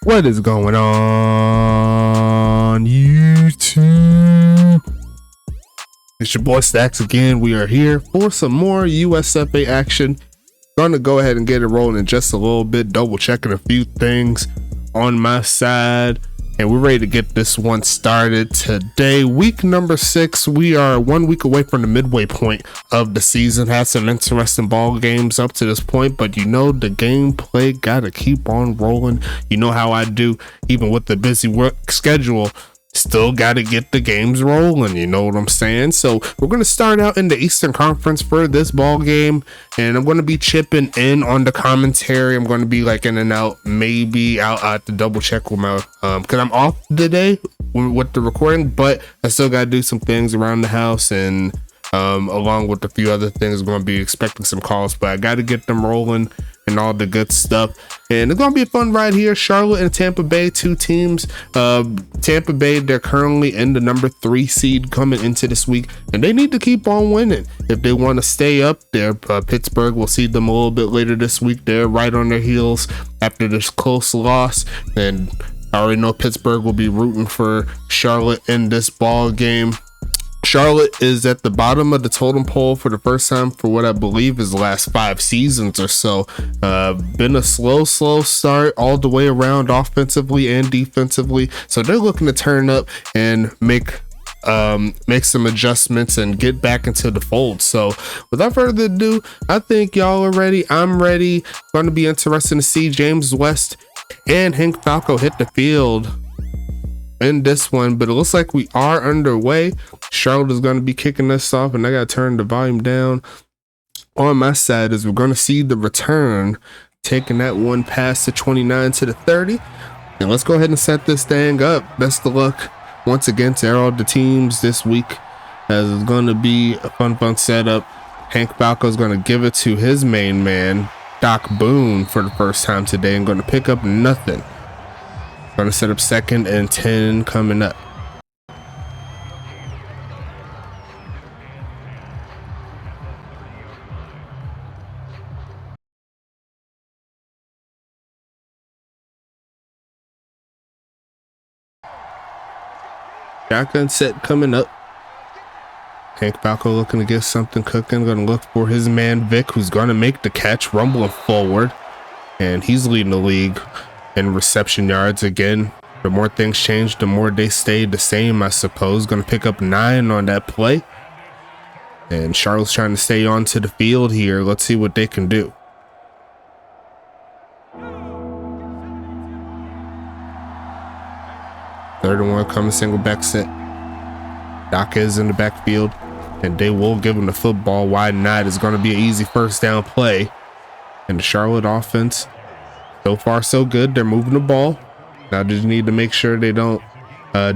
What is going on, YouTube? It's your boy Stacks again. We are here for some more USFA action. Gonna go ahead and get it rolling in just a little bit, double checking a few things on my side, and we're ready to get this one started today. Week number 6. We are 1 week away from the midway point of the season. Had some interesting ball games up to this point, but you know the gameplay gotta keep on rolling. You know how I do, even with the busy work schedule. Still got to get the games rolling, you know what I'm saying? So we're going to start out in the Eastern Conference for this ball game, and I'm going to be chipping in on the commentary. I'm going to be like in and out. Maybe I'll have to double check with my because I'm off today with the recording, but I still got to do some things around the house, and along with a few other things, I'm going to be expecting some calls, but I got to get them rolling and all the good stuff. And it's gonna be a fun ride here. Charlotte and Tampa Bay, two teams. Tampa Bay, they're currently in the number 3 seed coming into this week, and they need to keep on winning if they want to stay up there. Pittsburgh will see them a little bit later this week. They're right on their heels after this close loss, and I already know Pittsburgh will be rooting for Charlotte in this ball game. Charlotte is at the bottom of the totem pole for the first time for what I believe is the last 5 seasons or so. Been a slow start all the way around offensively and defensively. So they're looking to turn up and make some adjustments and get back into the fold. So without further ado, I think y'all are ready. I'm ready. Going to be interesting to see James West and Hank Falco hit the field in this one, but it looks like we are underway. Charlotte is going to be kicking us off, and I got to turn the volume down on my side as we're going to see the return, taking that one past the 29 to the 30. And let's go ahead and set this thing up. Best of luck once again to all the teams this week, as it's going to be a fun setup. Hank Falco is going to give it to his main man, Doc Boone, for the first time today, and going to pick up nothing. Going to set up 2nd and 10 coming up. Shotgun set coming up. Hank Falco looking to get something cooking. Going to look for his man Vic, who's going to make the catch, rumbling forward, and he's leading the league in reception yards again. The more things change, the more they stay the same, I suppose. Going to pick up 9 on that play, and Charlotte's trying to stay onto the field here. Let's see what they can do. Third and 1 coming, single back set. Doc is in the backfield, and they will give him the football. Why not? It's going to be an easy first down play. And the Charlotte offense, so far so good. They're moving the ball. Now they just need to make sure they don't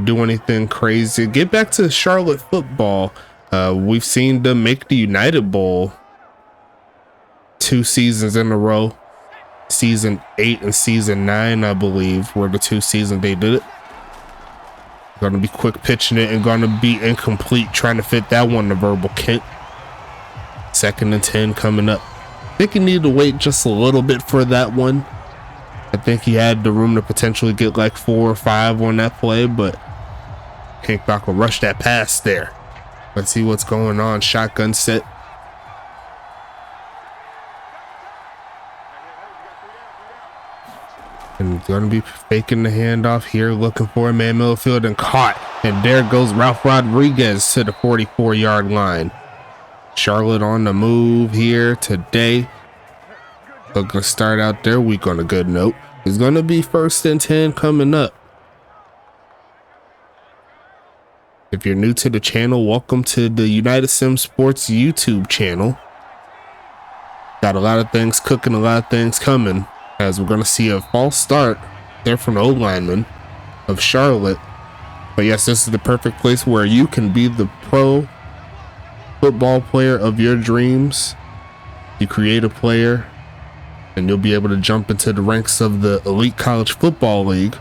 do anything crazy. Get back to Charlotte football. We've seen them make the United Bowl 2 seasons in a row. Season 8 and season 9, I believe, were the 2 seasons they did it. Going to be quick pitching it and going to be incomplete, trying to fit that one to Verbal Kent. 2nd and 10 coming up. I think he needed to wait just a little bit for that one. I think he had the room to potentially get like 4 or 5 on that play, but Hank Falco rushed that pass there. Let's see what's going on. Shotgun set. And going to be faking the handoff here, looking for a man middle field, and caught. And there goes Ralph Rodriguez to the 44-yard line. Charlotte on the move here today. Looking to start out their week on a good note. It's going to be 1st and 10 coming up. If you're new to the channel, welcome to the United Sim Sports YouTube channel. Got a lot of things cooking, a lot of things coming, as we're going to see a false start there from the O-lineman of Charlotte. But yes, this is the perfect place where you can be the pro football player of your dreams. You create a player, and you'll be able to jump into the ranks of the elite college football league,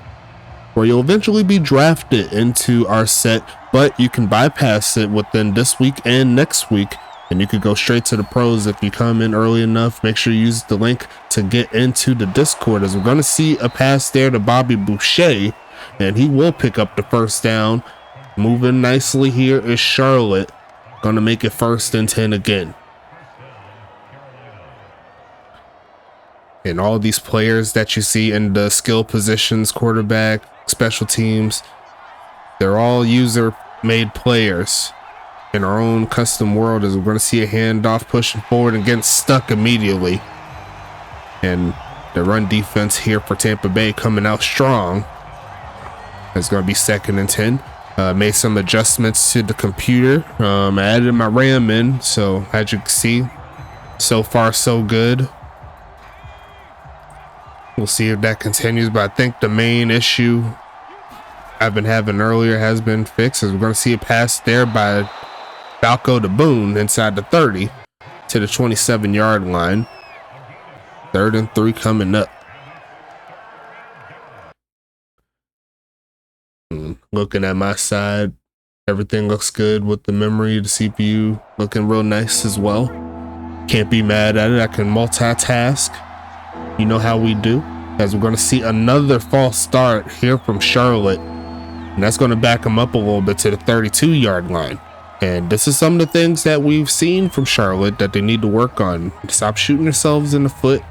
where you'll eventually be drafted into our set, but you can bypass it within this week and next week And you could go straight to the pros if you come in early enough. Make sure you use the link to get into the Discord, as we're going to see a pass there to Bobby Boucher, and he will pick up the first down. Moving nicely here is Charlotte. Going to make it 1st and 10 again. And all these players that you see in the skill positions, quarterback, special teams, they're all user-made players in our own custom world, as we're going to see a handoff pushing forward and getting stuck immediately. And the run defense here for Tampa Bay coming out strong. It's going to be 2nd and 10. Made some adjustments to the computer. I added my RAM in, so as you can see, so far so good. We'll see if that continues, but I think the main issue I've been having earlier has been fixed, as we're going to see a pass there by Falco to Boone inside the 30 to the 27-yard line. 3rd and 3 coming up. Looking at my side, everything looks good with the memory, the CPU looking real nice as well. Can't be mad at it. I can multitask. You know how we do. As we're going to see another false start here from Charlotte, and that's going to back them up a little bit to the 32-yard line. And this is some of the things that we've seen from Charlotte that they need to work on. Stop shooting themselves in the foot.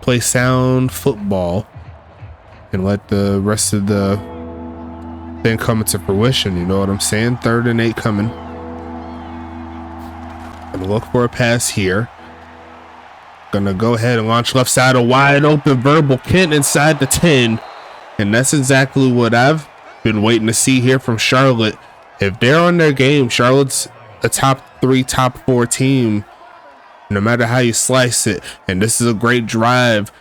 Play sound football. And let the rest of the thing come into fruition. You know what I'm saying? 3rd and 8 coming. Gonna look for a pass here. Gonna go ahead and launch left side, a wide open verbal Kent inside the 10. And that's exactly what I've been waiting to see here from Charlotte. If they're on their game, Charlotte's a top 3, top 4 team, no matter how you slice it. And this is a great drive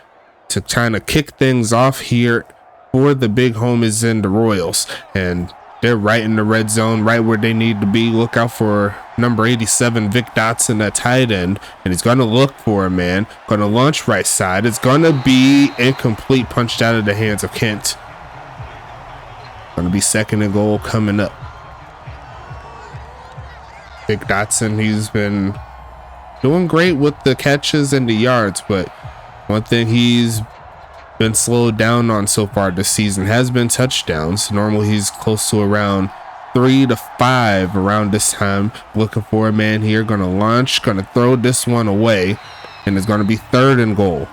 to kind of kick things off here for the big homies in the Royals. And they're right in the red zone, right where they need to be. Look out for number 87, Vic Dotson, that tight end. And he's going to look for a man. Going to launch right side. It's going to be incomplete, punched out of the hands of Kent. Going to be 2nd and goal coming up. Vic Dotson, he's been doing great with the catches and the yards, but one thing he's been slowed down on so far this season has been touchdowns. Normally he's close to around 3 to 5 around this time. Looking for a man here. Going to launch, going to throw this one away, and it's going to be 3rd and goal.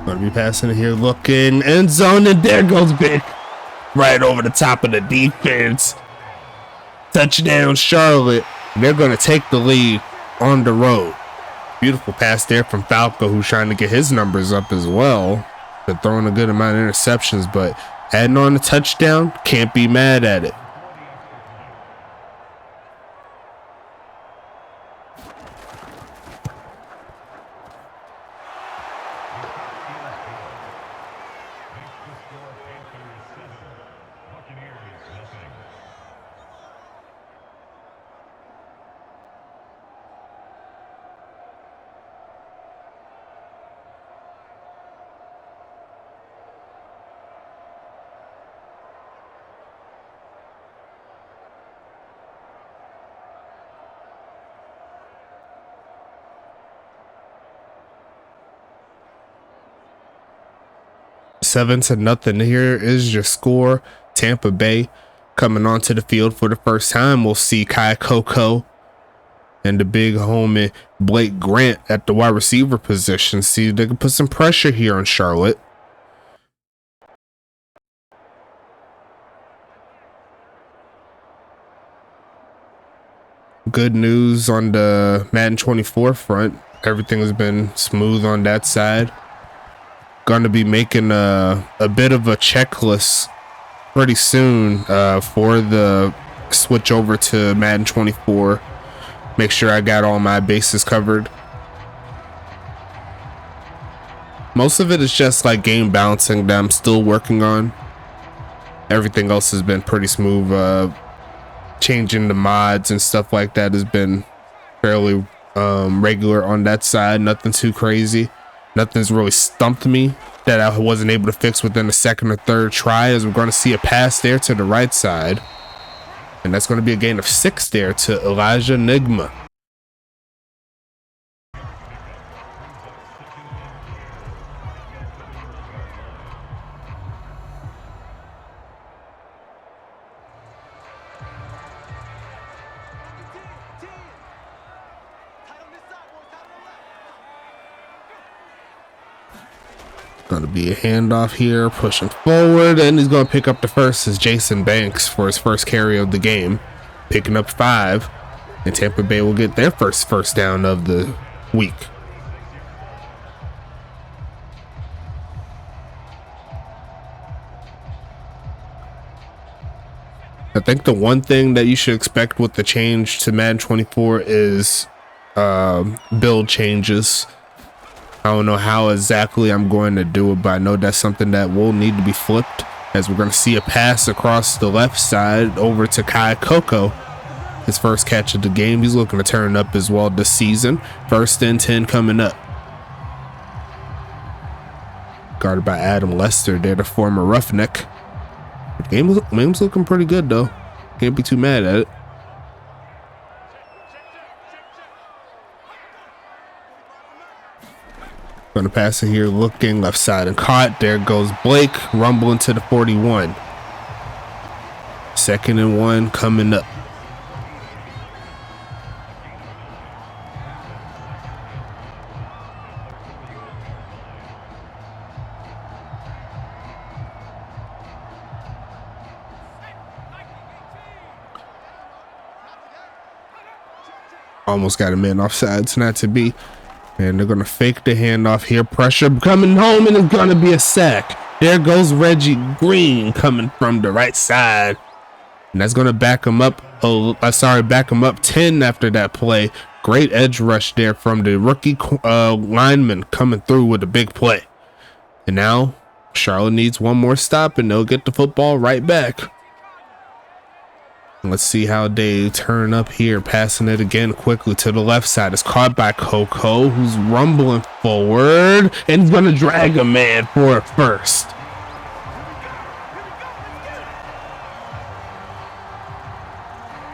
Going to be passing it here, looking end zone, and there goes Vic right over the top of the defense. Touchdown Charlotte. They're going to take the lead on the road. Beautiful pass there from Falco, who's trying to get his numbers up as well. They're throwing a good amount of interceptions, but adding on a touchdown, can't be mad at it. Seven to nothing. Here is your score. Tampa Bay coming onto the field for the first time. We'll see Kai Coco and the big homie Blake Grant at the wide receiver position. See if they can put some pressure here on Charlotte. Good news on the Madden 24 front. Everything has been smooth on that side. Going to be making a bit of a checklist pretty soon for the switch over to Madden 24. Make sure I got all my bases covered. Most of it is just like game balancing that I'm still working on. Everything else has been pretty smooth. Changing the mods and stuff like that has been fairly regular on that side. Nothing too crazy. Nothing's really stumped me that I wasn't able to fix within the second or third try, as we're going to see a pass there to the right side, and that's going to be a gain of 6 there to Elijah Nigma. Going to be a handoff here, pushing forward, and he's going to pick up the first as Jason Banks for his first carry of the game, picking up 5, and Tampa Bay will get their first down of the week. I think the one thing that you should expect with the change to Madden 24 is build changes. I don't know how exactly I'm going to do it, but I know that's something that will need to be flipped, as we're going to see a pass across the left side over to Kai Coco. His first catch of the game. He's looking to turn up as well this season. 1st and 10 coming up. Guarded by Adam Lester there, the former Roughneck. The game's looking pretty good though. Can't be too mad at it. Going to pass it here, looking left side and caught. There goes Blake, rumbling to the 41. 2nd and 1 coming up. Almost got a man offside. It's not to be. And they're going to fake the handoff here. Pressure coming home, and it's going to be a sack. There goes Reggie Green coming from the right side. And that's going to back him up. Back him up 10 after that play. Great edge rush there from the rookie lineman coming through with a big play. And now Charlotte needs one more stop, and they'll get the football right back. Let's see how they turn up here, passing it again quickly to the left side. It's caught by Coco, who's rumbling forward, and he's going to drag a man for a first.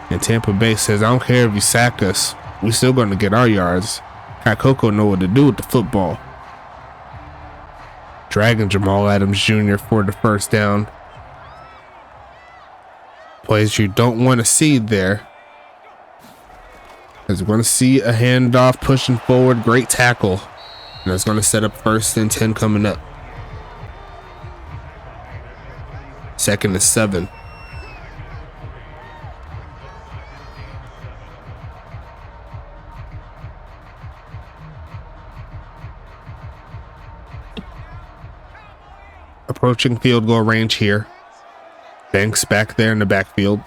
And Tampa Bay says, I don't care if you sack us, we're still going to get our yards. Kai Coco know what to do with the football. Dragging Jamal Adams Jr. for the first down. Plays you don't want to see there, as we're going to see a handoff pushing forward. Great tackle, and that's going to set up 1st and 10 coming up. 2nd and 7. Approaching field goal range here. Banks back there in the backfield,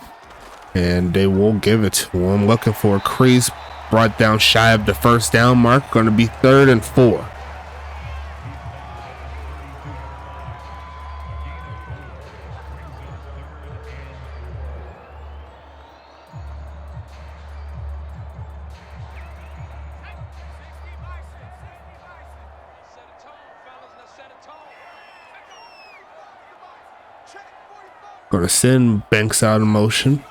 and they will give it to him. Looking for a crease, brought down shy of the first down mark. Going to be 3rd and 4. Going to send Banks out of motion.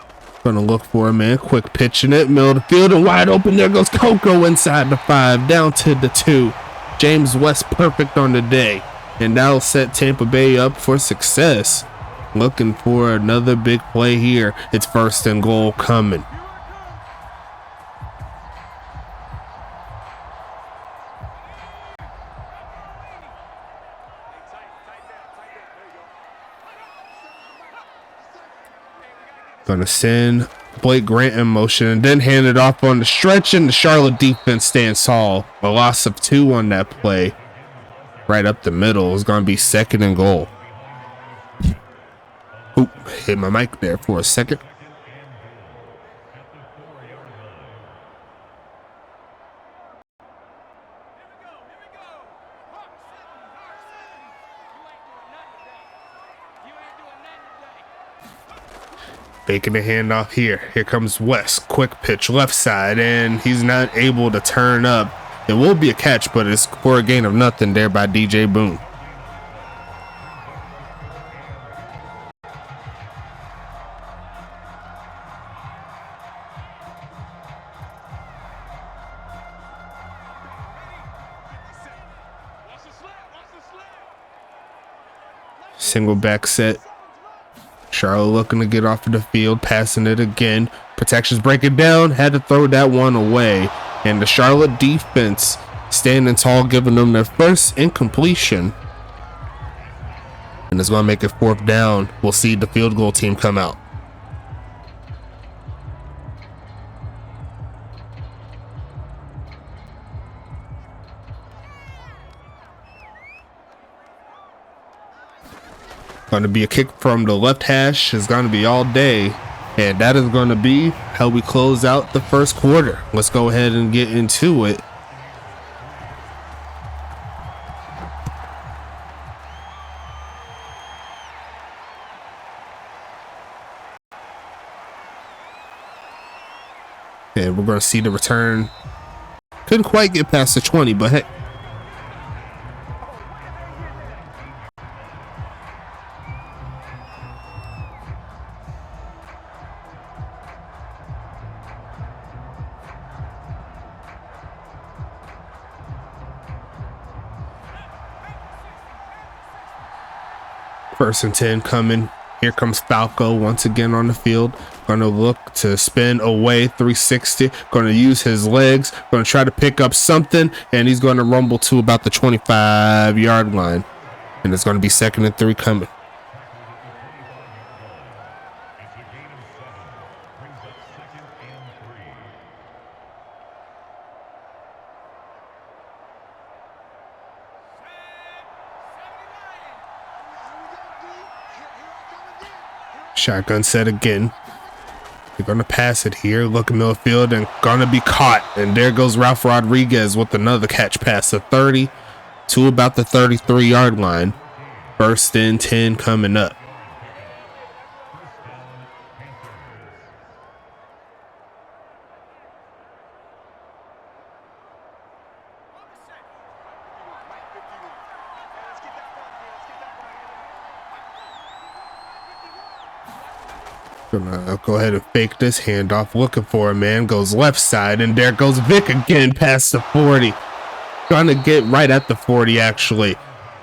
Going to look for a man. Quick pitch in it. Middle of the field and wide open. There goes Coco inside the 5. Down to the 2. James West perfect on the day. And that'll set Tampa Bay up for success. Looking for another big play here. It's 1st and goal coming. Going to send Blake Grant in motion and then hand it off on the stretch, and the Charlotte defense stands tall. A loss of 2 on that play. Right up the middle is going to be 2nd and goal. Oop, hit my mic there for a second. Faking the handoff here. Here comes West. Quick pitch left side, and he's not able to turn up. It will be a catch, but it's for a gain of nothing there by DJ Boone. Single back set. Charlotte looking to get off of the field, passing it again. Protections breaking down, had to throw that one away. And the Charlotte defense standing tall, giving them their first incompletion. And it's going to make it 4th down. We'll see the field goal team come out. Going to be a kick from the left hash. It's going to be all day. And that is going to be how we close out the first quarter. Let's go ahead and get into it. And we're going to see the return. Couldn't quite get past the 20, but hey. First and 10 coming. Here comes Falco once again on the field. Going to look to spin away 360. Going to use his legs. Going to try to pick up something. And he's going to rumble to about the 25-yard line. And it's going to be 2nd and 3 coming. Shotgun set again. They're going to pass it here. Looking middle field and going to be caught. And there goes Ralph Rodriguez with another catch pass of 30 to about the 33-yard line. 1st and 10 coming up. Gonna go ahead and fake this handoff. Looking for a man. Goes left side. And there goes Vic again past the 40. Gonna get right at the 40 actually.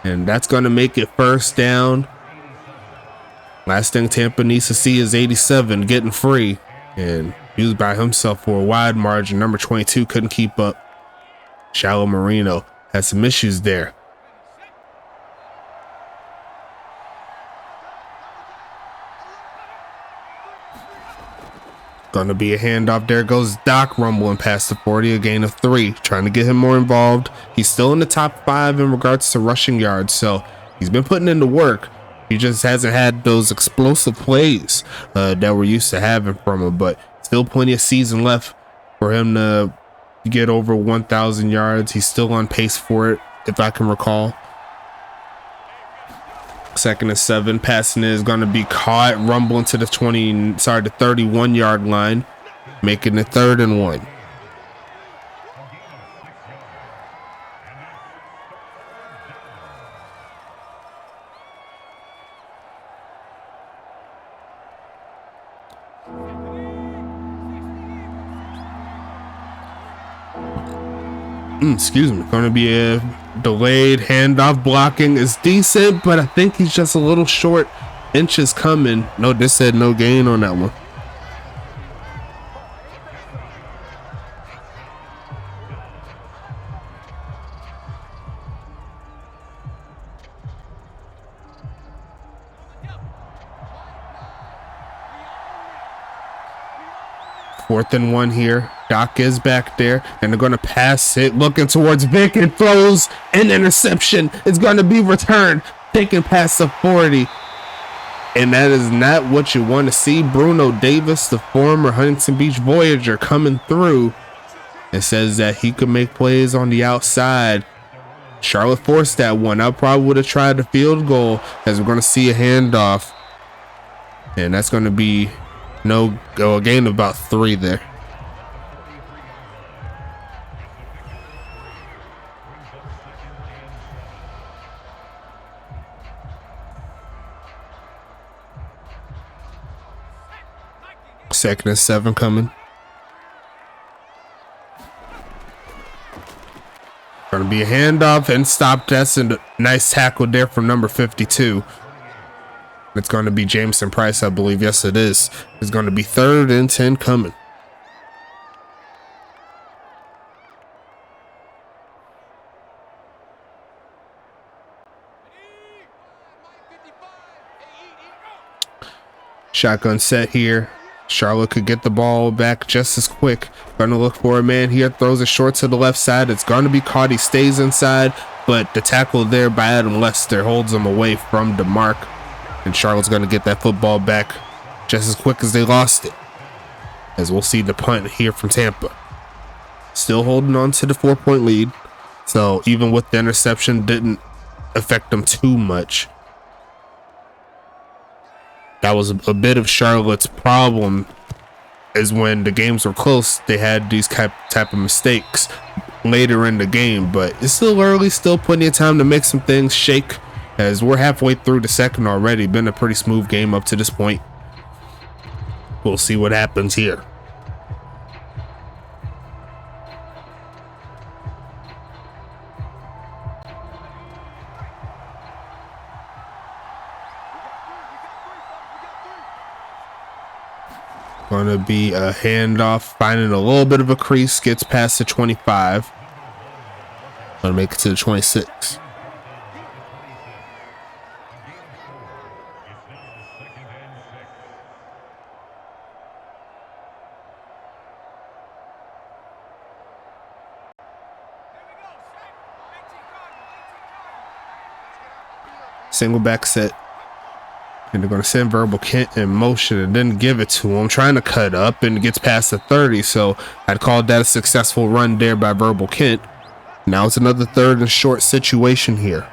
And that's gonna make it 1st down. Last thing Tampa needs to see is 87 getting free. And he was by himself for a wide margin. Number 22 couldn't keep up. Shallow Marino had some issues there. Gonna be a handoff. There goes Doc rumbling past the 40, a gain of 3, trying to get him more involved. He's still in the top 5 in regards to rushing yards, so he's been putting in the work. He just hasn't had those explosive plays that we're used to having from him, but still plenty of season left for him to get over 1,000 yards. He's still on pace for it, if I can recall. 2nd and 7, passing is going to be caught, rumbling to the 31-yard line, making it 3rd and 1. Excuse me. Going to be a delayed handoff. Blocking is decent, but I think he's just a little short. Inches coming. No, this said no gain on that one. Fourth and 1 here. Doc is back there, and they're going to pass it, looking towards Vic, and throws an interception. It's going to be returned, taken past the 40. And that is not what you want to see. Bruno Davis, the former Huntington Beach Voyager, coming through and says that he could make plays on the outside. Charlotte forced that one. I probably would have tried the field goal, as we're going to see a handoff. And that's going to be No, a gain of about 3 there. Second and 7 coming. Gonna be a handoff and stop. That's a nice tackle there from number 52. It's gonna be Jameson Price, I believe. Yes, it is. It's gonna be 3rd and 10 coming. Shotgun set here. Charlotte could get the ball back just as quick. Gonna look for a man here. Throws it short to the left side. It's gonna be caught. He stays inside, but the tackle there by Adam Lester holds him away from DeMarc. And Charlotte's gonna get that football back just as quick as they lost it. As we'll see the punt here from Tampa. Still holding on to the 4-point lead. So even with the interception, didn't affect them too much. That was a bit of Charlotte's problem, is when the games were close, they had these type of mistakes later in the game. But it's still early, still plenty of time to make some things shake, as we're halfway through the second already. Been a pretty smooth game up to this point. We'll see what happens here. Gonna be a handoff, finding a little bit of a crease, gets past the 25. Gonna make it to the 26. Single back set. And they're going to send Verbal Kent in motion and then give it to him. Trying to cut up and gets past the 30. So I'd call that a successful run there by Verbal Kent. Now it's another 3rd and short situation here.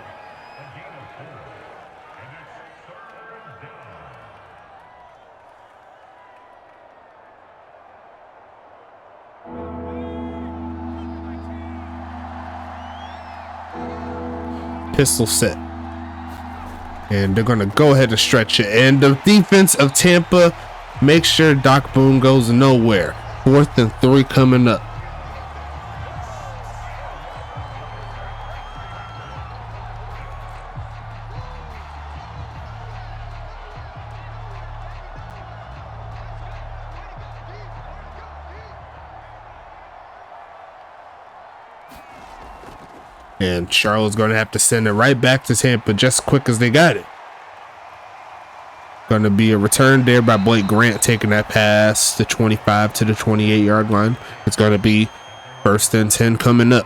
Pistol set. And they're going to go ahead and stretch it. And the defense of Tampa makes sure Doc Boone goes nowhere. 4th and 3 coming up. And Charlotte's going to have to send it right back to Tampa just as quick as they got it. Going to be a return there by Blake Grant, taking that pass the 25 to the 28-yard line. It's going to be 1st and 10 coming up.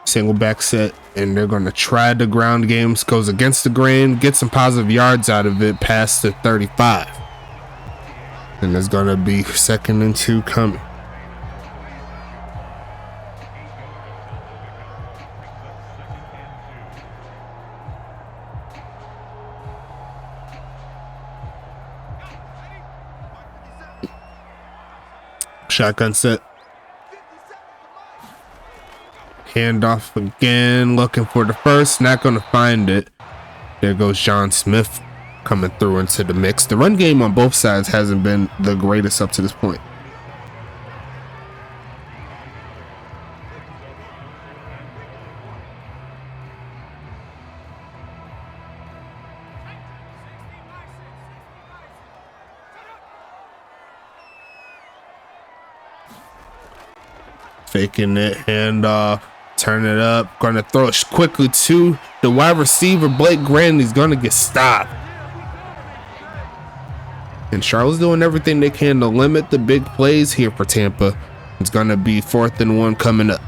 Single back set, and they're going to try the ground games. Goes against the grain, get some positive yards out of it past the 35. And there's going to be 2nd and 2 coming. Shotgun set. Handoff again, looking for the first, not going to find it. There goes John Smith coming through into the mix. The run game on both sides hasn't been the greatest up to this point. Faking it, handoff. Turn it up. Going to throw it quickly to the wide receiver, Blake Grant. He's going to get stopped. And Charlotte's doing everything they can to limit the big plays here for Tampa. It's going to be 4th and 1 coming up.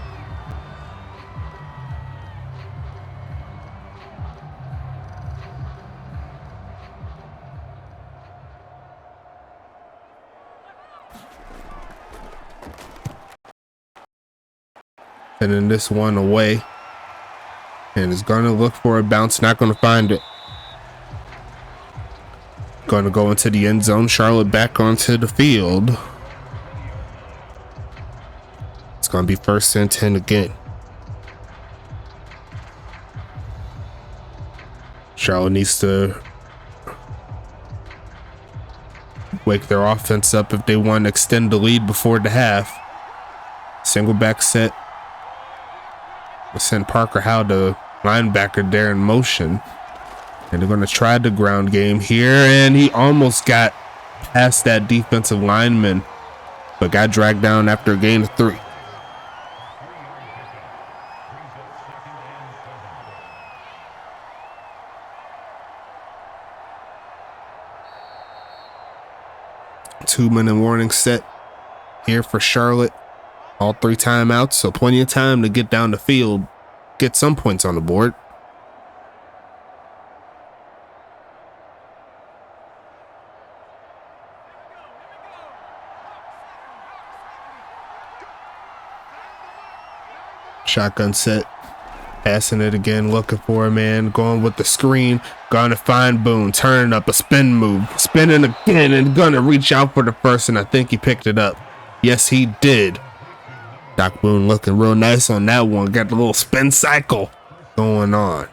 And then this one away. And is going to look for a bounce. Not going to find it. Going to go into the end zone. Charlotte back onto the field. It's going to be 1st and 10 again. Charlotte needs to wake their offense up if they want to extend the lead before the half. Single back set. Send Parker Howe, the linebacker, there in motion. And they're going to try the ground game here. And he almost got past that defensive lineman, but got dragged down after a gain of 3. Two-minute warning set here for Charlotte. All 3 timeouts, so plenty of time to get down the field, get some points on the board. Shotgun set, passing it again, looking for a man, going with the screen, gonna find Boone, turning up a spin move, spinning again, and gonna reach out for the first, and I think he picked it up. Yes, he did. Doc Boone looking real nice on that one, got the little spin cycle going on.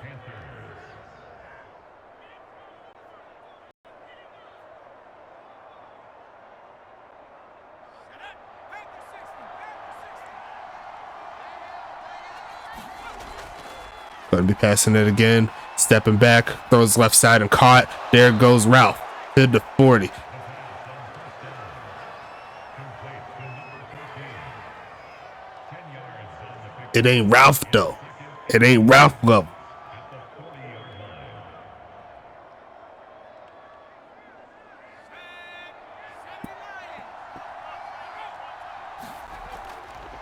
Going to be passing it again. Stepping back. Throws left side and caught. There goes Ralph to the 40. It ain't Ralph, though. It ain't Ralph level.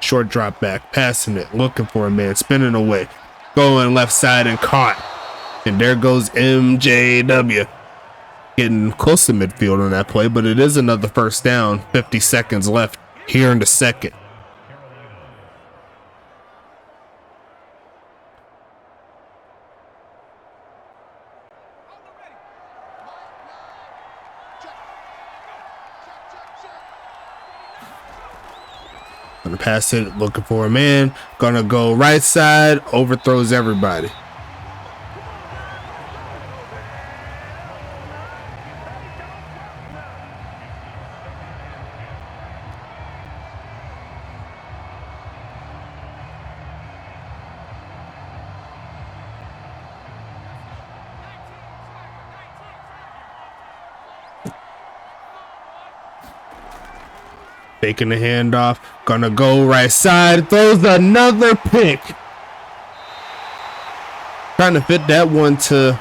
Short drop back. Passing it. Looking for a man. Spinning away. Going left side and caught. And there goes MJW. Getting close to midfield on that play, but it is another first down. 50 seconds left here in the second. Gonna pass it, looking for a man. Gonna go right side, overthrows everybody. Taking the handoff, gonna go right side, throws another pick. Trying to fit that one to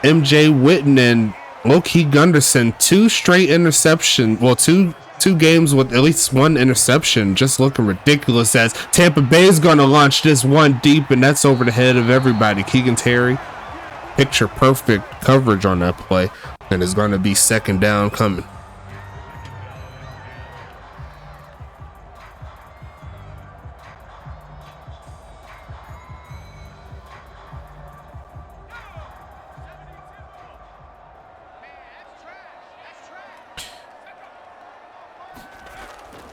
MJ Witten and low-key Gunderson. 2 straight interception. Well, two games with at least 1 interception. Just looking ridiculous as Tampa Bay is gonna launch this one deep, and that's over the head of everybody. Keegan Terry, picture perfect coverage on that play, and it's gonna be second down coming.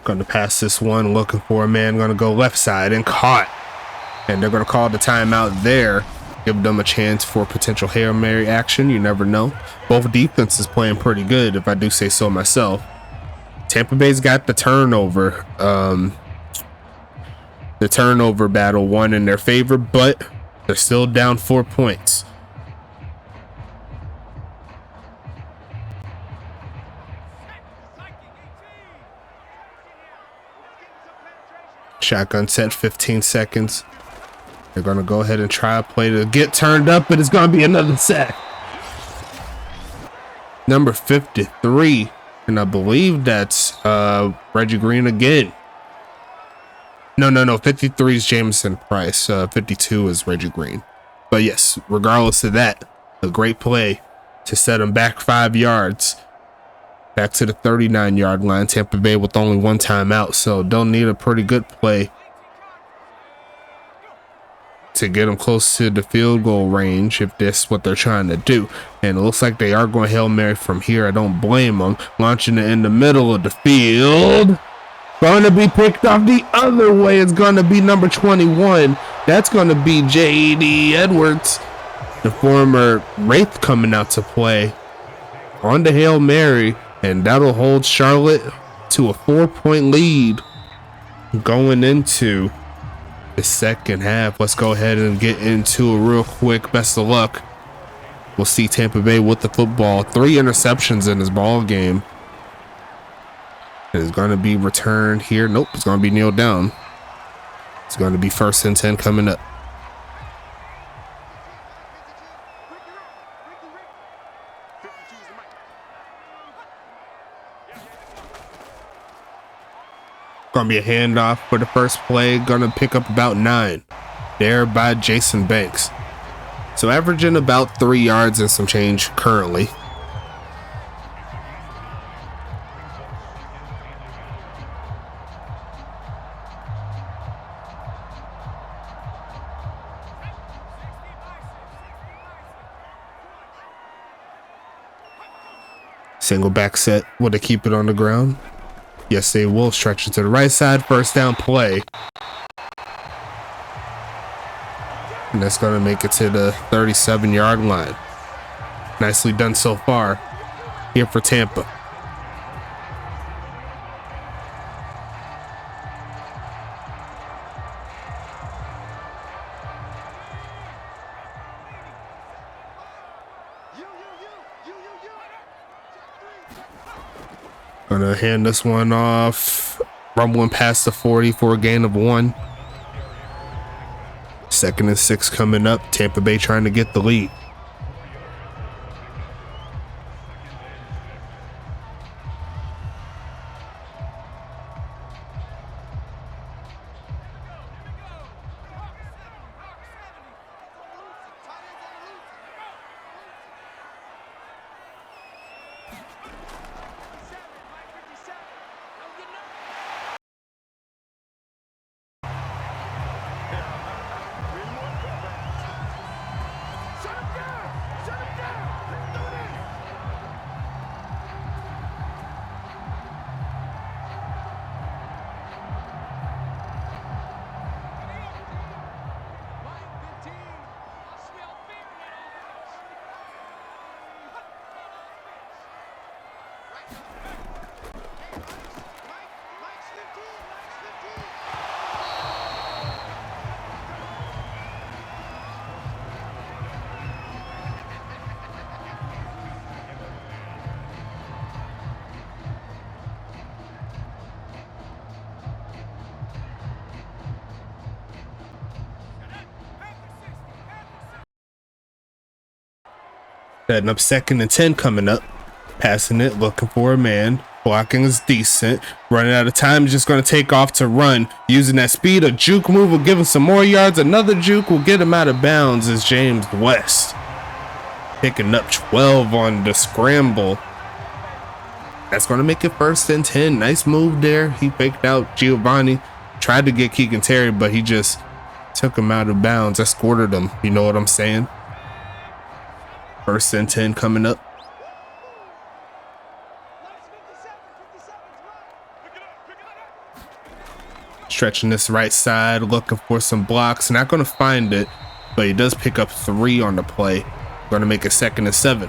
Going to pass this one, looking for a man, going to go left side and caught. And they're going to call the timeout there. Give them a chance for potential Hail Mary action. You never know. Both defenses playing pretty good, if I do say so myself. Tampa Bay's got the turnover. The turnover battle won in their favor, but they're still down 4 points. Shotgun set, 15 seconds. They're going to go ahead and try a play to get turned up, but it's going to be another sack. Number 53, and I believe that's Reggie Green again. No, 53 is Jameson Price. 52 is Reggie Green. But yes, regardless of that, a great play to set him back 5 yards. Back to the 39-yard line. Tampa Bay with only 1 timeout, so they'll need a pretty good play to get them close to the field goal range if that's what they're trying to do. And it looks like they are going Hail Mary from here. I don't blame them. Launching it in the middle of the field. Going to be picked off the other way. It's going to be number 21. That's going to be J.D. Edwards, the former Wraith, coming out to play on the Hail Mary. And that'll hold Charlotte to a 4-point lead going into the second half. Let's go ahead and get into it real quick. Best of luck. We'll see Tampa Bay with the football. 3 interceptions in this ball game. It's going to be returned here. Nope, it's going to be kneeled down. It's going to be 1st and 10 coming up. Going to be a handoff for the first play. Going to pick up about 9 there by Jason Banks. So averaging about 3 yards and some change currently. Single back set. Will they keep it on the ground? Yes, they will. Stretch it to the right side. 1st down play. And that's going to make it to the 37-yard line. Nicely done so far here for Tampa. Gonna hand this one off. Rumbling past the 40 for a gain of 1. 2nd and 6 coming up. Tampa Bay trying to get the lead. Setting up 2nd and 10 coming up. Passing it, looking for a man. Blocking is decent. Running out of time, just going to take off to run. Using that speed, a juke move will give him some more yards. Another juke will get him out of bounds as James West. Picking up 12 on the scramble. That's going to make it 1st and 10. Nice move there. He faked out Giovanni. Tried to get Keegan Terry, but he just took him out of bounds. Escorted him. You know what I'm saying? 1st and 10 coming up. Stretching this right side, looking for some blocks. Not going to find it, but he does pick up 3 on the play. Going to make it 2nd and 7.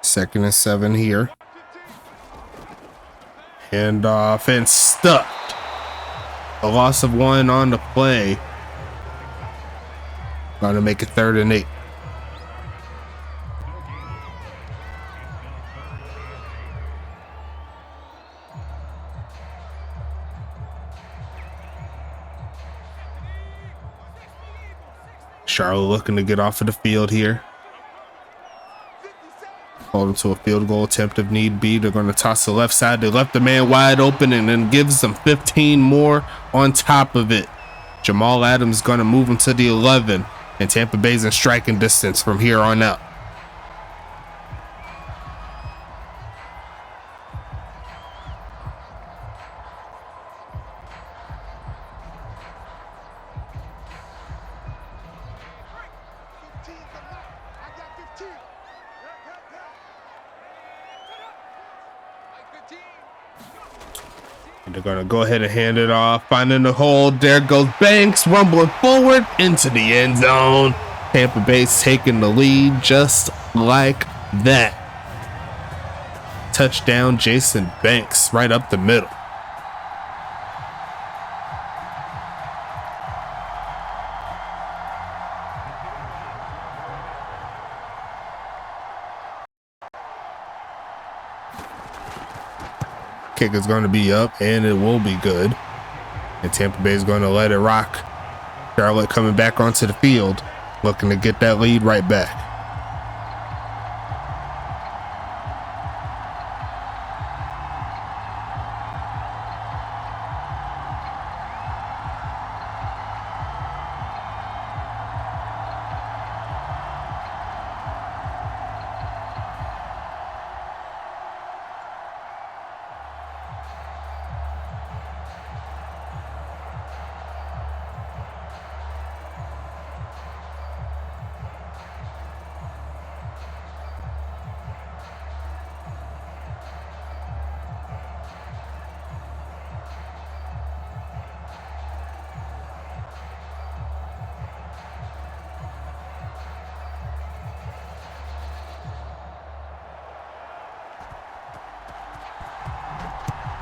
Second and 7 here. Handoff and stuffed. A loss of 1 on the play. Going to make it 3rd and 8. Charlotte looking to get off of the field here. Hold him to a field goal attempt if need be. They're going to toss the left side. They left the man wide open and then gives them 15 more on top of it. Jamal Adams going to move him to the 11, and Tampa Bay's in striking distance from here on out. They're going to go ahead and hand it off, finding the hole. There goes Banks, rumbling forward into the end zone. Tampa Bay's taking the lead just like that. Touchdown, Jason Banks, right up the middle. Kick is going to be up, and it will be good. And Tampa Bay is going to let it rock. Charlotte coming back onto the field, looking to get that lead right back.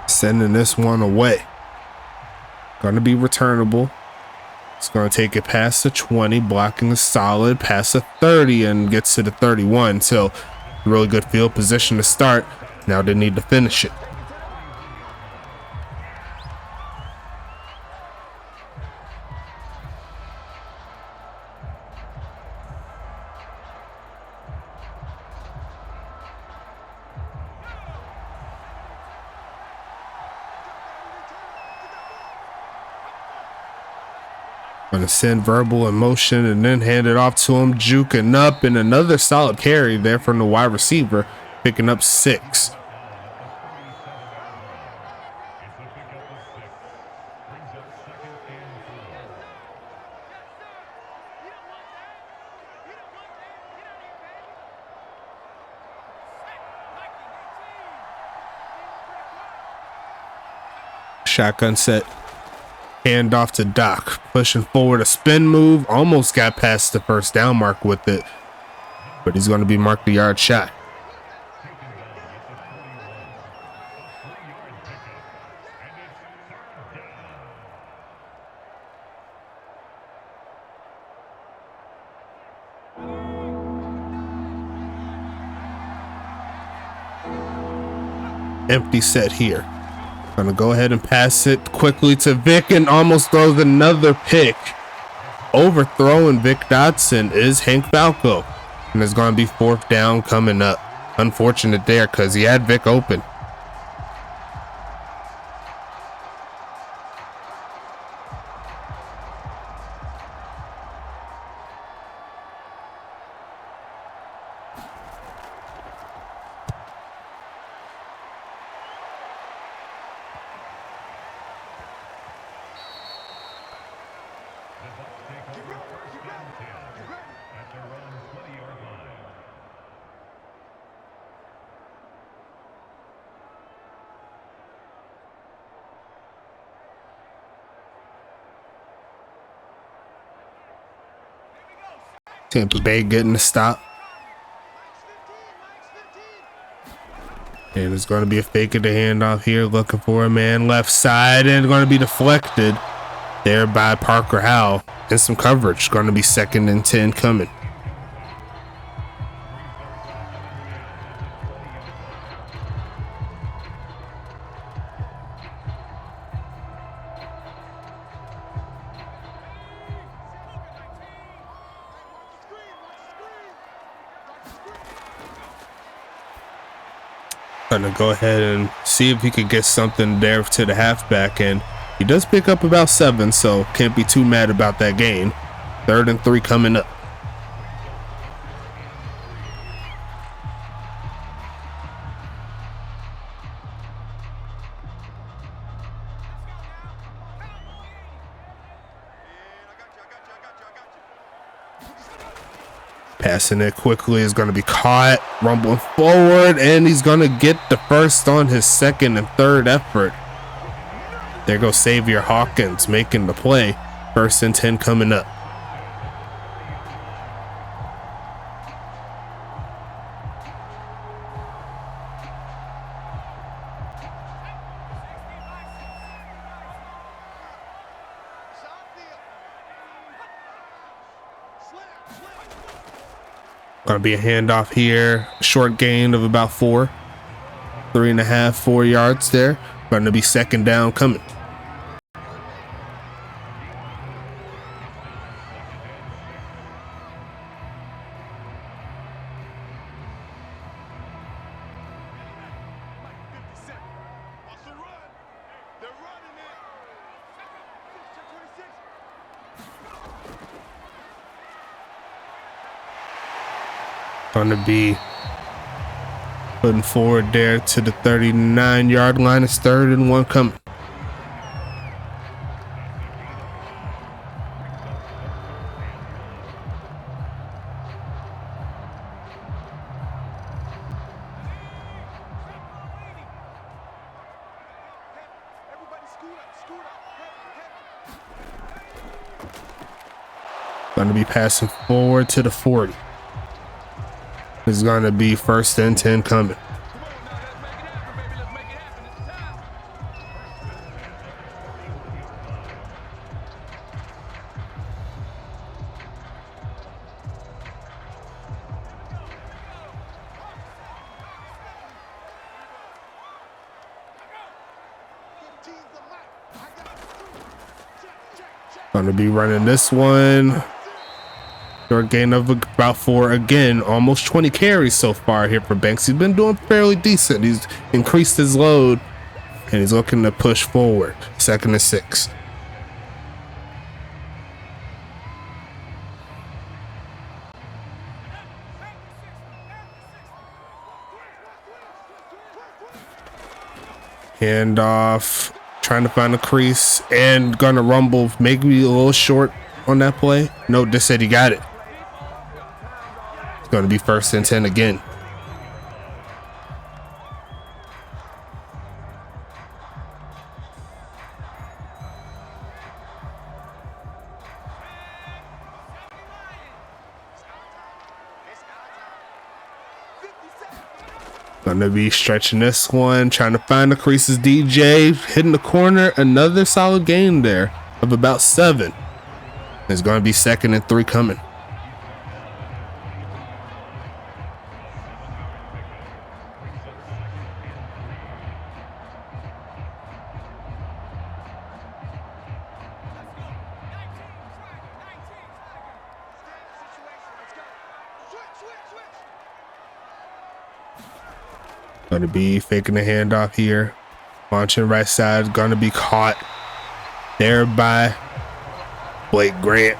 Sending this one away. Going to be returnable. It's going to take it past the 20, blocking a solid, past the 30, and gets to the 31. So really good field position to start. Now they need to finish it. Going to send verbal in motion and then hand it off to him, juking up, and another solid carry there from the wide receiver, picking up 6. Shotgun set. Hand off to Doc, pushing forward, a spin move, almost got past the first down mark with it, but he's going to be marked the yard shy. Empty set here. Gonna go ahead and pass it quickly to Vic, and almost throws another pick. Overthrowing Vic Dotson is Hank Falco, and it's gonna be 4th down coming up. Unfortunate there because he had Vic open. Tampa Bay getting the stop. And it's going to be a fake of the handoff here, looking for a man left side, and going to be deflected there by Parker Howell. And some coverage. Going to be 2nd and 10 coming. Gonna go ahead and see if he could get something there to the halfback, and He does pick up about 7, so can't be too mad about that gain. 3rd and 3 coming up. Passing it quickly is going to be caught, rumbling forward, and he's going to get the first on his 2nd and 3rd effort. There goes Xavier Hawkins making the play. 1st and 10 coming up. Gonna be a handoff here. Short gain of about 4. 3.5, 4 yards there. Gonna be 2nd down coming. Gonna be putting forward there to the 39-yard line. It's 3rd and 1 coming. Gonna be passing forward to the 40. It's going to be 1st and 10 coming. Going to be running this one. Short gain of about 4 again. Almost 20 carries so far here for Banks. He's been doing fairly decent. He's increased his load and he's looking to push forward. 2nd and 6. Handoff, trying to find a crease and gonna rumble, maybe a little short on that play. No, just said he got it. Going to be 1st and 10 again. Going to be stretching this one, trying to find the creases. DJ hitting the corner. Another solid gain there of about 7. It's going to be 2nd and 3 coming. Going to be faking the handoff here. Launching right side. Going to be caught there by Blake Grant.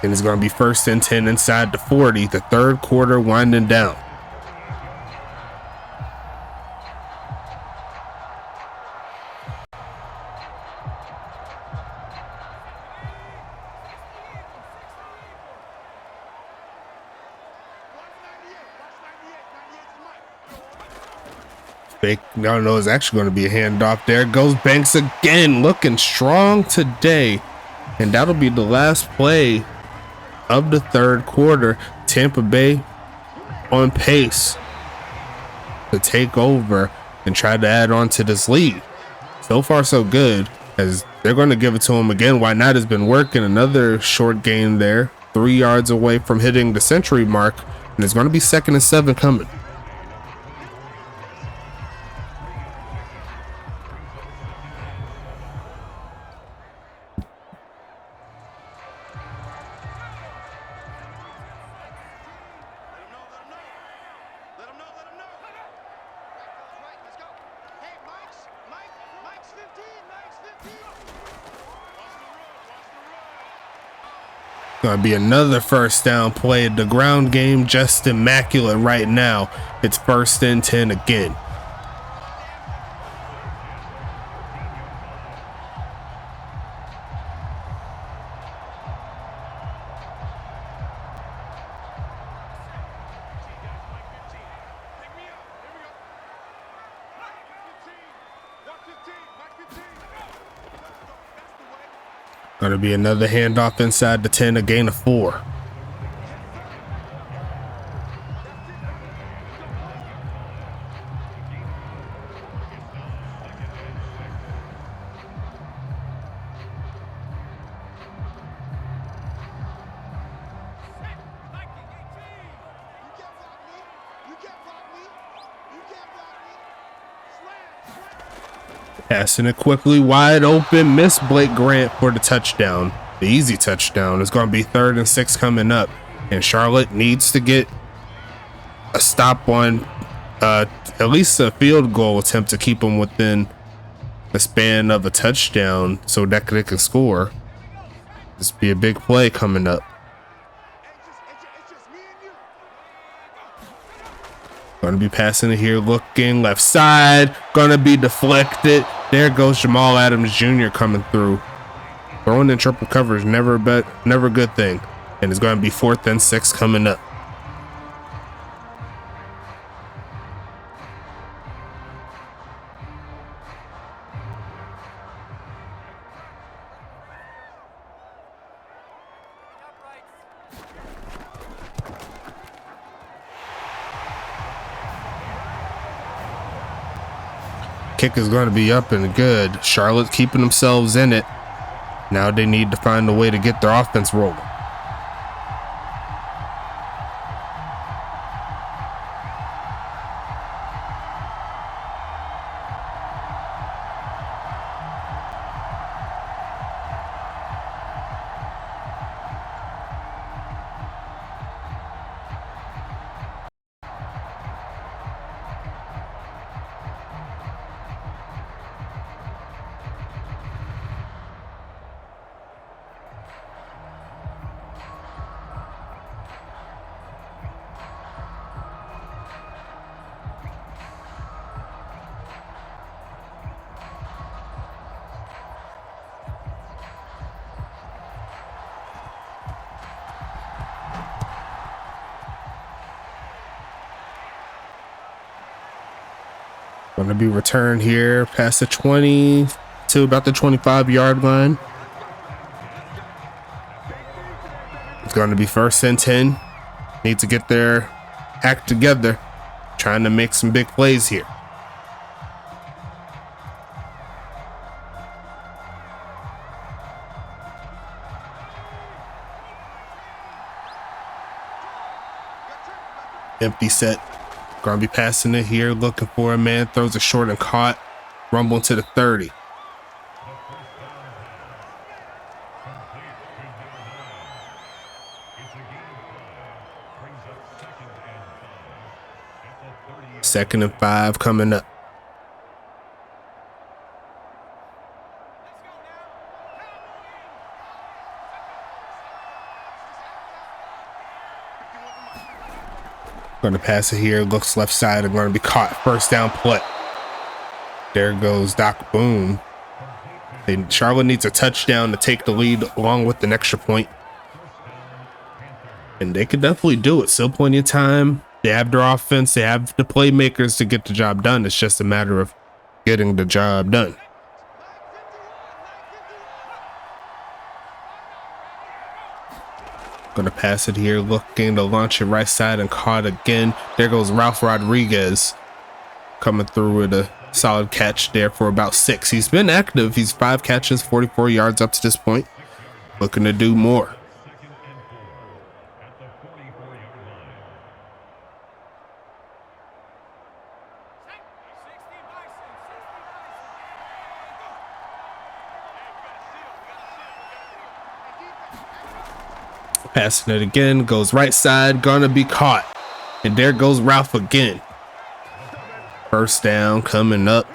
And it's going to be 1st and 10 inside the 40. The 3rd quarter winding down. Fake, no, it's actually going to be a handoff. There goes Banks again, looking strong today. And that'll be the last play of the 3rd quarter. Tampa Bay on pace to take over and try to add on to this lead. So far, so good, as they're going to give it to him again. Why not? Has been working. Another short gain there, 3 yards away from hitting the century mark. And it's going to be 2nd and 7 coming. Gonna be another first down play. The ground game just immaculate right now. It's 1st and 10 again. Gonna be another handoff inside the 10, a gain of 4. Passing it quickly, wide open, miss Blake Grant for the touchdown. The easy touchdown. Is going to be 3rd and 6 coming up, and Charlotte needs to get a stop on at least a field goal attempt to keep them within the span of a touchdown so that they can score. This be a big play coming up. Gonna be passing it here, looking left side, gonna be deflected. There goes Jamal Adams Jr. coming through. Throwing in triple coverage, never a good thing. And it's gonna be 4th and 6 coming up. Kick is going to be up and good. Charlotte keeping themselves in it. Now they need to find a way to get their offense rolling. Going to be returned here past the 20 to about the 25-yard line. It's going to be 1st and 10. Need to get their act together. Trying to make some big plays here. Empty set. Gonna be passing it here, looking for a man, throws it short and caught, rumbling to the 30. Second and 5 coming up. Going to pass it here, looks left side and going to be caught. 1st down play. There goes Doc Boone. Charlotte needs a touchdown to take the lead along with an extra point. And they could definitely do it. Still plenty of time. They have their offense. They have the playmakers to get the job done. It's just a matter of getting the job done. Gonna pass it here, looking to launch it right side and caught again. There goes Ralph Rodriguez coming through with a solid catch there for about 6. He's been active. He's 5 catches, 44 yards up to this point. Looking to do more. Passing it again, goes right side, gonna be caught. And there goes Ralph again. 1st down coming up.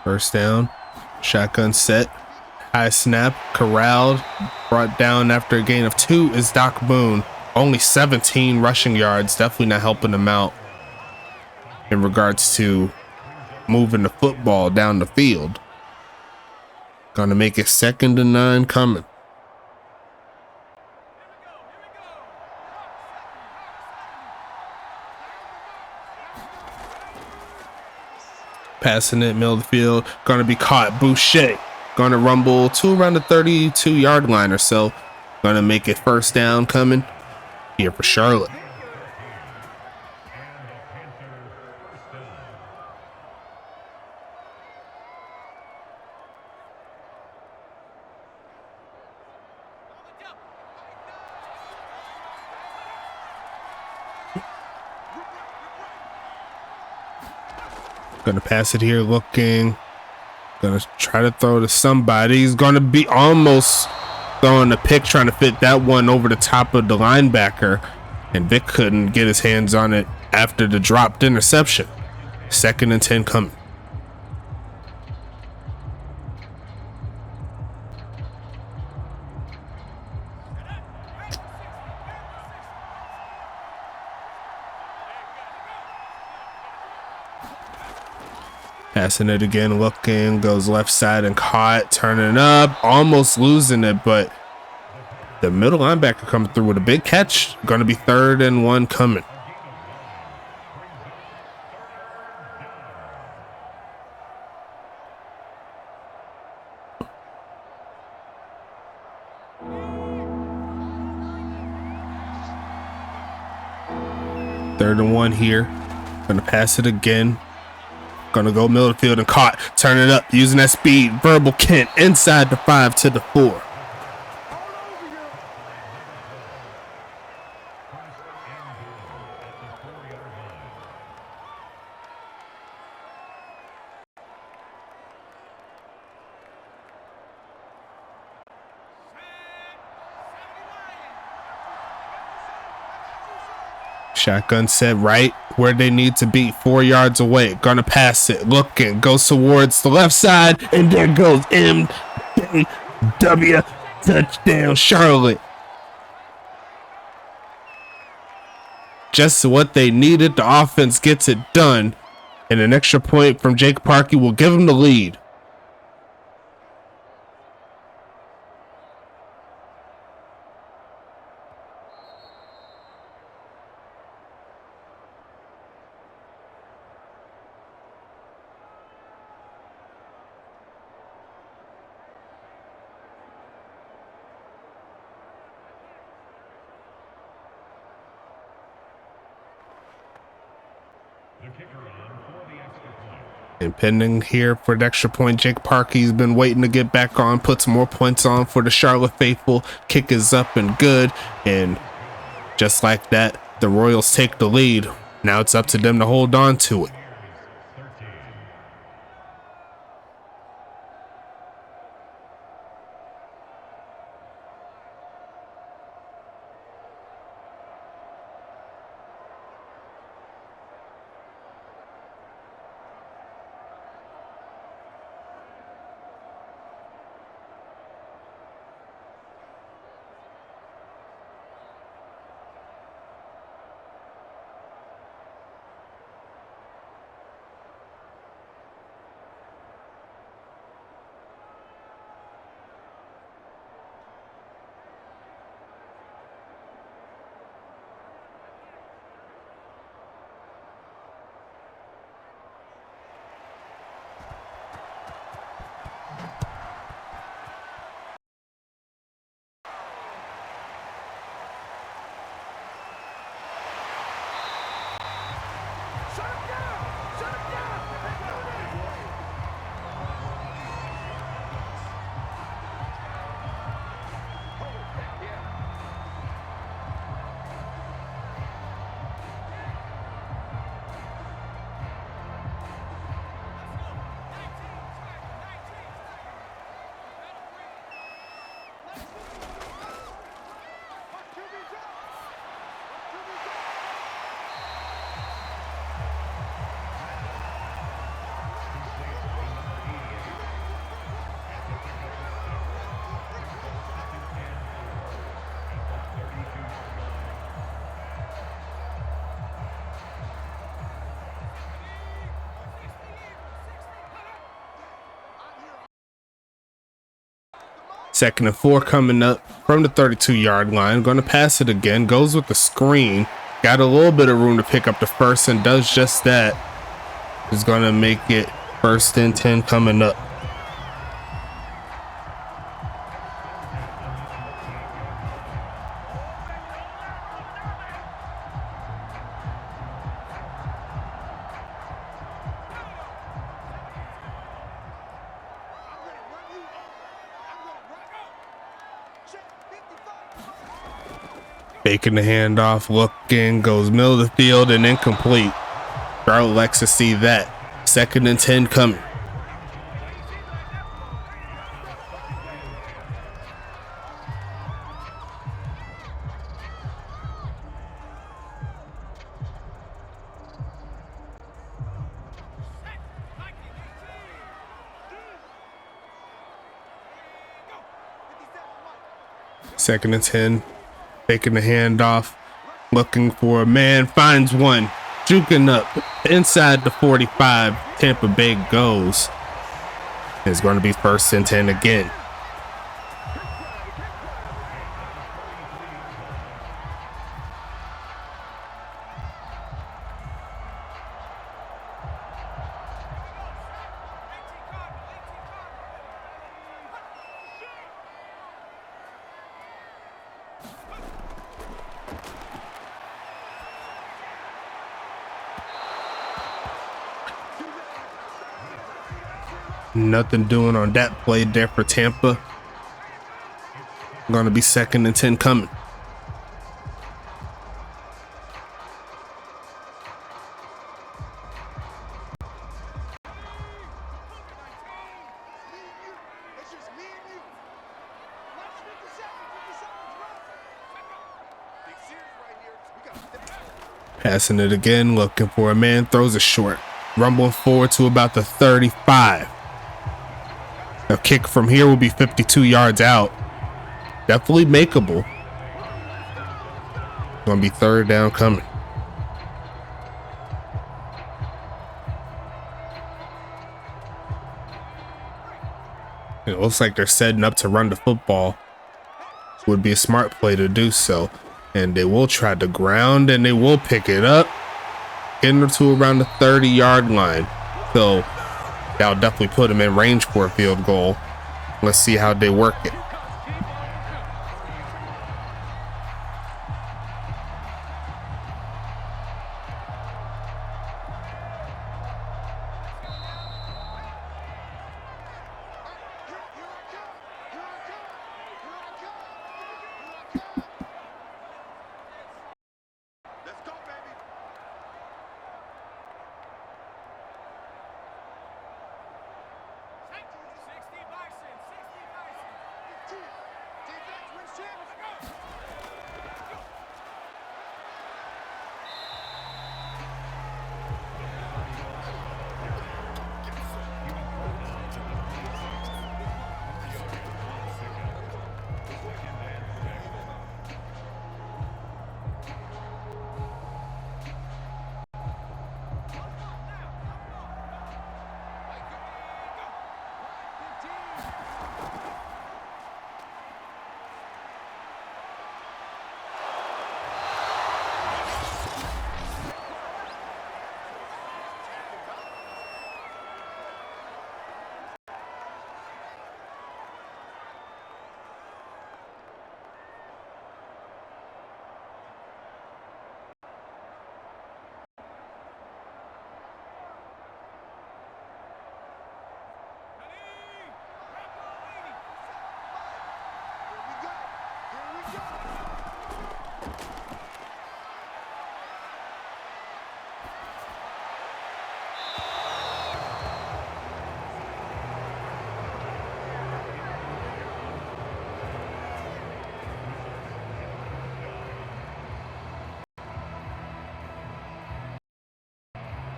First down, shotgun set, high snap, corralled, brought down after a gain of 2 is Doc Boone. Only 17 rushing yards, definitely not helping him out in regards to moving the football down the field. Gonna make it 2nd and 9 coming. Passing it, middle of the field, gonna be caught. Boucher gonna rumble to around the 32-yard line or so. Gonna make it 1st down coming here for Charlotte. Gonna pass it here, looking. Gonna try to throw to somebody. He's gonna be almost throwing the pick, trying to fit that one over the top of the linebacker. And Vic couldn't get his hands on it after the dropped interception. 2nd and 10 coming. Passing it again, looking, goes left side and caught, turning up, almost losing it, but the middle linebacker coming through with a big catch. Going to be 3rd and 1 coming. Third and 1 here. Going to pass it again. Gonna go middle of the field and caught. Turn it up, using that speed. Verbal Kent inside the 5 to the 4. Shotgun set right where they need to be, 4 yards away. Gonna pass it, looking, goes towards the left side, and there goes MKW. Touchdown, Charlotte. Just what they needed. The offense gets it done, and an extra point from Jake Parkey will give them the lead. And pending here for the extra point, Jake Parkey's been waiting to get back on, put some more points on for the Charlotte faithful. Kick is up and good, and just like that, the Royals take the lead. Now it's up to them to hold on to it. 2nd and 4 coming up from the 32-yard line. Going to pass it again. Goes with the screen. Got a little bit of room to pick up the first and does just that. Is going to make it 1st and 10 coming up. Faking the handoff, looking, goes middle of the field and incomplete. Charlotte likes to see that. 2nd and 10 coming. Second and 10. Taking the handoff, looking for a man, finds one, juking up inside the 45. Tampa Bay goes. It's going to be 1st and 10 again. Nothing doing on that play there for Tampa. Going to be 2nd and 10 coming. Passing it again, looking for a man, throws it short. Rumbling forward to about the 35. A kick from here will be 52 yards out. Definitely makeable. Gonna be 3rd down coming. It looks like they're setting up to run the football. Would be a smart play to do so. And they will try the ground and they will pick it up. Getting to around the 30-yard line. So that'll definitely put them in range for a field goal. Let's see how they work it.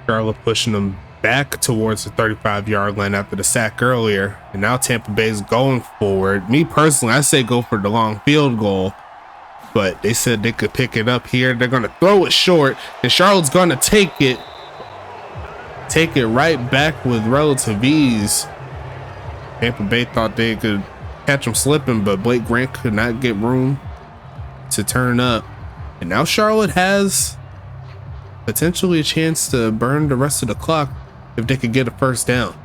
Charlotte pushing them back towards the 35-yard line after the sack earlier. And now Tampa Bay is going forward. Me personally, I say go for the long field goal. But they said they could pick it up here. They're going to throw it short. And Charlotte's going to take it. Take it right back with relative ease. Tampa Bay thought they could catch him slipping, but Blake Grant could not get room to turn up. And now Charlotte has potentially a chance to burn the rest of the clock if they could get a first down.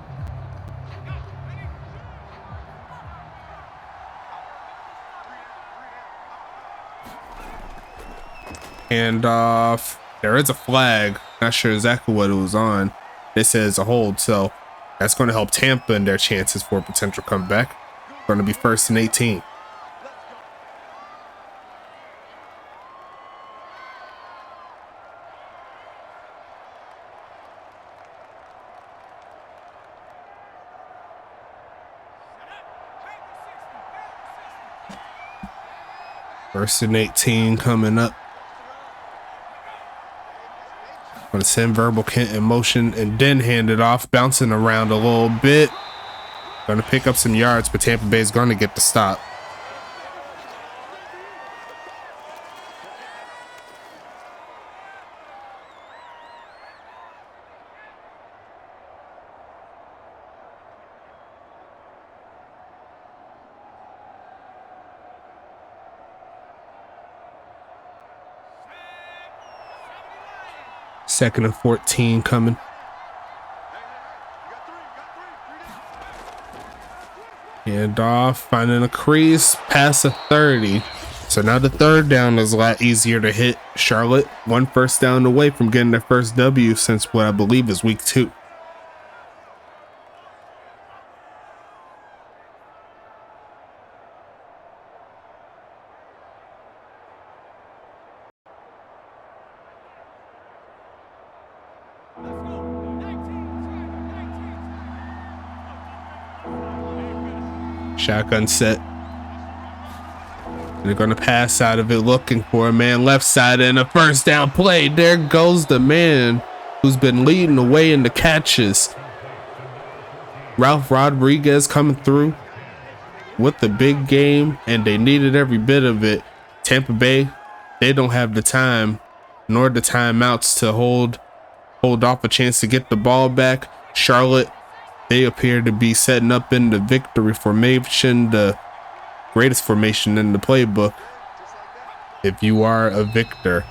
And there is a flag. Not sure exactly what it was on. It says a hold, so that's going to help Tampa in their chances for a potential comeback. Going to be 1st and 18. First and 18 coming up. Going to send Verbal Kent in motion and then hand it off, bouncing around a little bit. Going to pick up some yards, but Tampa Bay is going to get the stop. Second and 14 coming. And off, finding a crease, pass a 30. So now the third down is a lot easier to hit. Charlotte, 1 first down away from getting their first W since what I believe is week 2. Shotgun set. They're going to pass out of it, looking for a man left side and a first down play. There goes the man who's been leading the way in the catches. Ralph Rodriguez coming through with the big game, and they needed every bit of it. Tampa Bay, they don't have the time nor the timeouts to hold off a chance to get the ball back. Charlotte, they appear to be setting up in the victory formation, the greatest formation in the playbook, if you are a victor.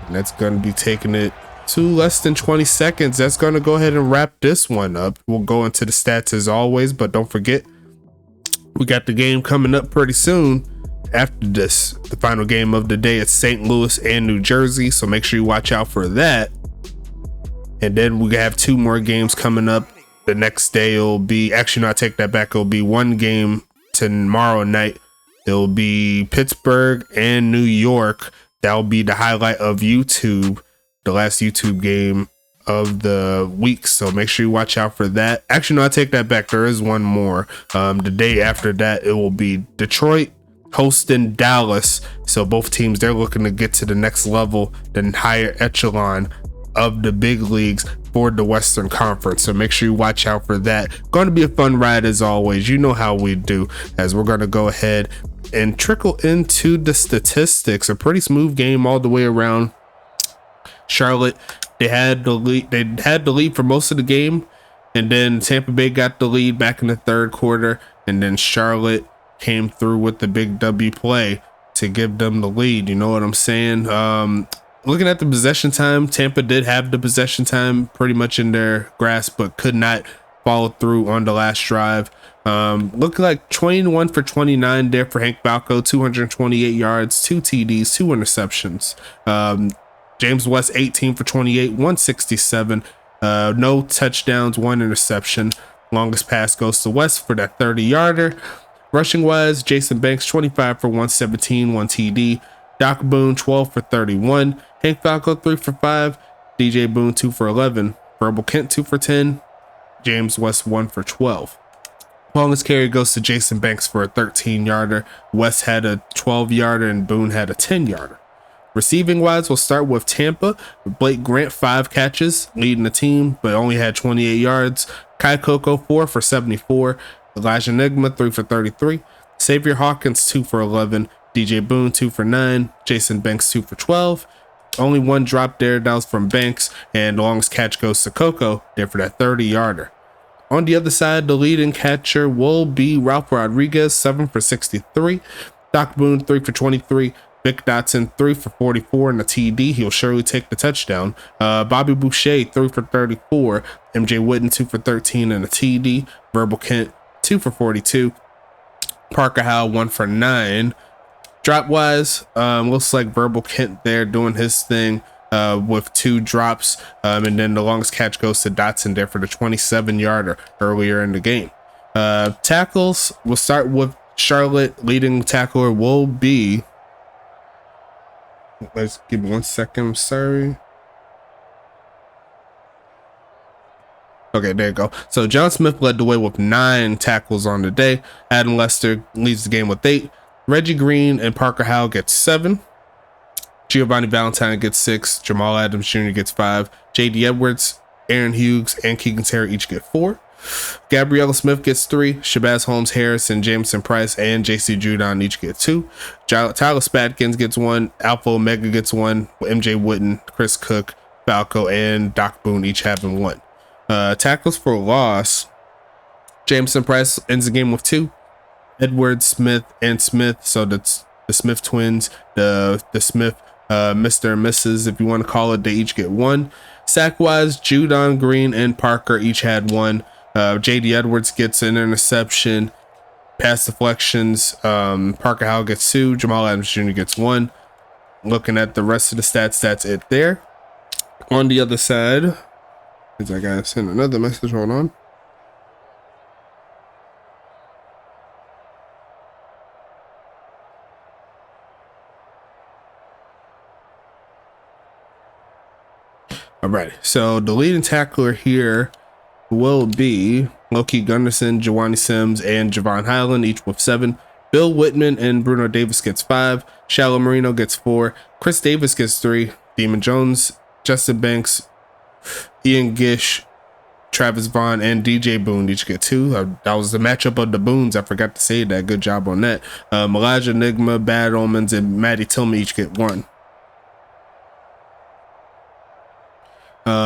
And that's going to be taking it to less than 20 seconds. That's going to go ahead and wrap this one up. We'll go into the stats as always, but don't forget, we got the game coming up pretty soon. After this, the final game of the day, it's St. Louis and New Jersey, so make sure you watch out for that. And then we have 2 more games coming up. The next day it'll be, actually no, I take that back. It'll be 1 game tomorrow night. It'll be Pittsburgh and New York. That'll be the highlight of YouTube, the last YouTube game of the week. So make sure you watch out for that. Actually no, I take that back. There is one more. The day after that, it will be Detroit hosting Dallas. So both teams, they're looking to get to the next level, the higher echelon of the big leagues for the Western Conference. So make sure you watch out for that. Going to be a fun ride as always. You know how we do, as we're going to go ahead and trickle into the statistics. A pretty smooth game all the way around. Charlotte, they had the lead for most of the game, and then Tampa Bay got the lead back in the third quarter, and then Charlotte came through with the big W play to give them the lead. You know what I'm saying? Looking at the possession time, Tampa did have the possession time pretty much in their grasp, but could not follow through on the last drive. Looking like 21 for 29 there for Hank Balco, 228 yards, 2 TDs, 2 interceptions. James West, 18 for 28, 167. No touchdowns, 1 interception. Longest pass goes to West for that 30-yarder. Rushing wise, Jason Banks, 25 for 117, 1 TD. Doc Boone, 12 for 31. Hank Falco, 3 for 5. DJ Boone, 2 for 11. Verbal Kent, 2 for 10. James West, 1 for 12. Longest carry goes to Jason Banks for a 13-yarder. West had a 12-yarder and Boone had a 10-yarder. Receiving wise, we'll start with Tampa. Blake Grant, 5 catches, leading the team, but only had 28 yards. Kai Coco, 4 for 74. Elijah Nigma, 3 for 33. Xavier Hawkins, 2 for 11. DJ Boone, 2 for 9. Jason Banks, 2 for 12. Only 1 drop there. That was from Banks. And the longest catch goes to Coco there for that 30-yarder. On the other side, the leading catcher will be Ralph Rodriguez, 7 for 63. Doc Boone, 3 for 23. Vic Dotson, 3 for 44 and a TD. He'll surely take the touchdown. Bobby Boucher, 3 for 34. MJ Witten, 2 for 13 and a TD. Verbal Kent, 2 for 42. Parker Howell, 1 for 9. Drop wise, looks like Verbal Kent there doing his thing with 2 drops. And then the longest catch goes to Dotson there for the 27-yarder earlier in the game. Tackles, we'll start with Charlotte. Leading tackler will be, let's give me 1 second, I'm sorry. Okay, there you go. So John Smith led the way with 9 tackles on the day. Adam Lester leads the game with 8. Reggie Green and Parker Howell gets 7. Giovanni Valentine gets 6. Jamal Adams Jr. gets 5. J.D. Edwards, Aaron Hughes, and Keegan Terry each get 4. Gabriella Smith gets 3. Shabazz Holmes Harrison, Jameson Price, and J.C. Judon each get 2. Tyler Spatkins gets 1. Alpha Omega gets 1. MJ Witten, Chris Cook, Falco, and Doc Boone each having 1. Tackles for loss, Jameson Price ends the game with 2. Edwards, Smith, and Smith, so that's the Smith twins, the Smith Mr. and Mrs., if you want to call it, they each get 1. Sack wise, Judon, Green, and Parker each had 1. JD Edwards gets an interception. Pass deflections, Parker Howell gets 2. Jamal Adams Jr. gets 1. Looking at the rest of the stats, that's it there. On the other side, I gotta send another message. Hold on. Alright, so the leading tackler here will be Loki Gunderson, Jawani Sims, and Javon Highland, each with 7. Bill Whitman and Bruno Davis gets 5. Shallow Marino gets 4. Chris Davis gets 3. Demon Jones, Justin Banks, Ian Gish, Travis Vaughn, and DJ Boone each get 2. That was the matchup of the Boones. I forgot to say that. Good job on that. Elijah Enigma, Bad Omens, and Matty Tillman each get 1.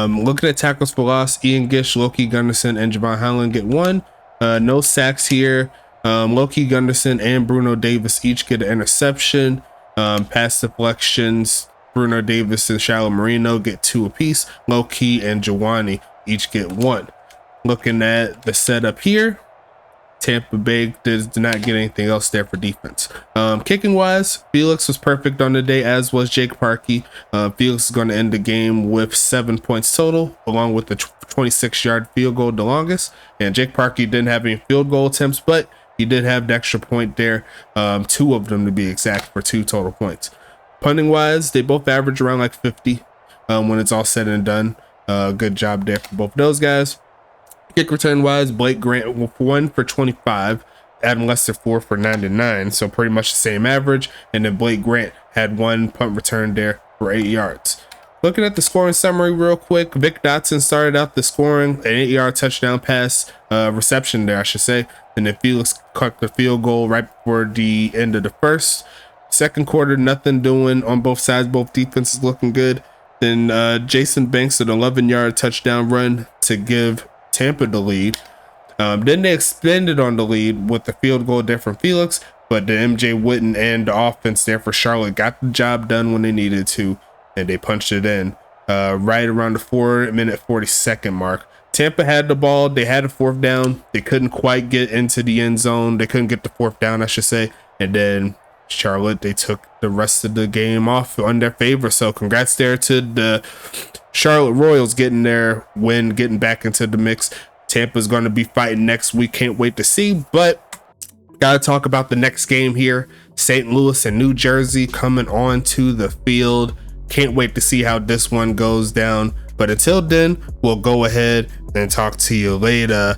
Looking at tackles for loss, Ian Gish, Loki Gunderson, and Javon Highland get 1. No sacks here. Loki Gunderson and Bruno Davis each get an interception. Pass deflections, Bruno Davis and Shallow Marino get 2 apiece. Loki and Jawani each get 1. Looking at the setup here, Tampa Bay did not get anything else there for defense. Kicking wise, Felix was perfect on the day, as was Jake Parkey. Felix is going to end the game with 7 points total, along with the 26-yard field goal, the longest. And Jake Parkey didn't have any field goal attempts, but he did have the extra point there, 2 of them to be exact, for 2 total points. Punting wise, they both average around like 50 when it's all said and done. Good job there for both of those guys. Kick return wise, Blake Grant with 1 for 25, Adam Lester 4 for 99, so pretty much the same average. And then Blake Grant had 1 punt return there for 8 yards. Looking at the scoring summary real quick, Vic Dotson started out the scoring, an 8-yard touchdown pass, reception there, I should say. And then Felix caught the field goal right before the end of the first. Second quarter, nothing doing on both sides. Both defenses looking good. Then Jason Banks an 11-yard touchdown run to give Tampa the lead. Then they extended on the lead with the field goal there from Felix, but the MJ Witten and the offense there for Charlotte got the job done when they needed to, and they punched it in right around the 4-minute 40-second mark. Tampa had the ball. They had a 4th down. They couldn't quite get into the end zone. They couldn't get the 4th down, I should say. And then Charlotte, they took the rest of the game off on their favor. So congrats there to the Charlotte Royals getting their win, getting back into the mix. Tampa's going to be fighting next week. Can't wait to see. But got to talk about the next game here. St. Louis and New Jersey coming on to the field. Can't wait to see how this one goes down. But until then, we'll go ahead and talk to you later.